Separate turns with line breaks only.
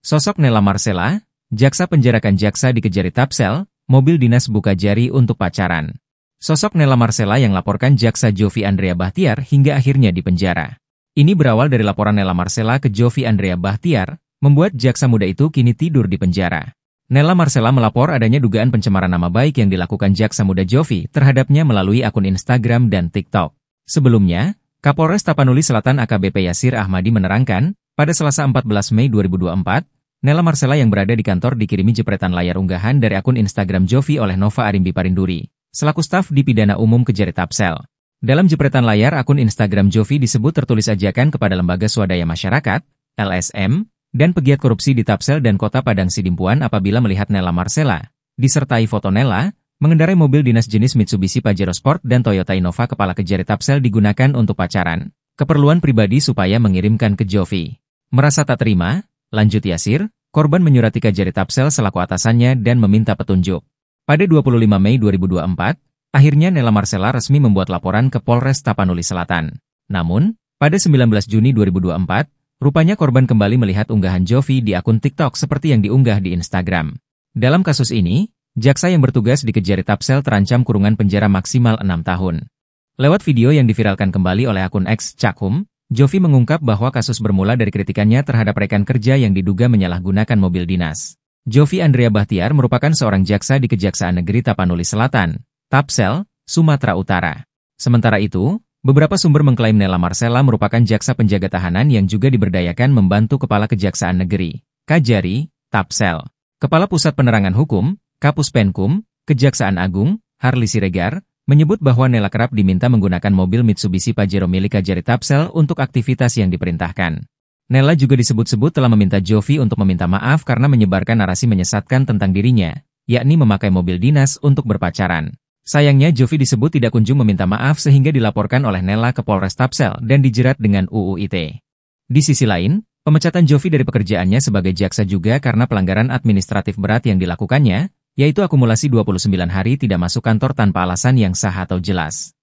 Sosok Nella Marcella, jaksa penjarakan jaksa dikejari Tapsel, mobil dinas buka jari untuk pacaran. Sosok Nella Marcella yang laporkan jaksa Jovi Andrea Bahtiar hingga akhirnya dipenjara. Ini berawal dari laporan Nella Marcella ke Jovi Andrea Bahtiar, membuat jaksa muda itu kini tidur di penjara. Nella Marcella melapor adanya dugaan pencemaran nama baik yang dilakukan jaksa muda Jovi terhadapnya melalui akun Instagram dan TikTok. Sebelumnya, Kapolres Tapanuli Selatan AKBP Yasir Ahmadi menerangkan, pada Selasa 14 Mei 2024, Nella Marcella yang berada di kantor dikirimi jepretan layar unggahan dari akun Instagram Jovi oleh Nova Arimbi Parinduri, selaku staf di Pidana Umum Kejari Tapsel. Dalam jepretan layar akun Instagram Jovi disebut tertulis ajakan kepada Lembaga Swadaya Masyarakat, LSM, dan pegiat korupsi di Tapsel dan Kota Padang Sidimpuan apabila melihat Nella Marcella, disertai foto Nella, mengendarai mobil dinas jenis Mitsubishi Pajero Sport dan Toyota Innova kepala Kejari Tapsel digunakan untuk pacaran, keperluan pribadi supaya mengirimkan ke Jovi. Merasa tak terima, lanjut Yasir, korban menyurati Kejari Tapsel selaku atasannya dan meminta petunjuk. Pada 25 Mei 2024, akhirnya Nella Marcella resmi membuat laporan ke Polres Tapanuli Selatan. Namun, pada 19 Juni 2024, rupanya korban kembali melihat unggahan Jovi di akun TikTok seperti yang diunggah di Instagram. Dalam kasus ini, jaksa yang bertugas di Kejari Tapsel terancam kurungan penjara maksimal 6 tahun. Lewat video yang diviralkan kembali oleh akun X Cakhum, Jovi mengungkap bahwa kasus bermula dari kritikannya terhadap rekan kerja yang diduga menyalahgunakan mobil dinas. Jovi Andrea Bahtiar merupakan seorang jaksa di Kejaksaan Negeri Tapanuli Selatan, Tapsel, Sumatera Utara. Sementara itu, beberapa sumber mengklaim Nella Marcella merupakan jaksa penjaga tahanan yang juga diberdayakan membantu Kepala Kejaksaan Negeri, Kajari, Tapsel. Kepala Pusat Penerangan Hukum, Kapus Penkum, Kejaksaan Agung, Harli Siregar, menyebut bahwa Nella kerap diminta menggunakan mobil Mitsubishi Pajero milik Kejari Tapsel untuk aktivitas yang diperintahkan. Nella juga disebut-sebut telah meminta Jovi untuk meminta maaf karena menyebarkan narasi menyesatkan tentang dirinya, yakni memakai mobil dinas untuk berpacaran. Sayangnya Jovi disebut tidak kunjung meminta maaf sehingga dilaporkan oleh Nella ke Polres Tapsel dan dijerat dengan UU ITE. Di sisi lain, pemecatan Jovi dari pekerjaannya sebagai jaksa juga karena pelanggaran administratif berat yang dilakukannya, yaitu akumulasi 29 hari tidak masuk kantor tanpa alasan yang sah atau jelas.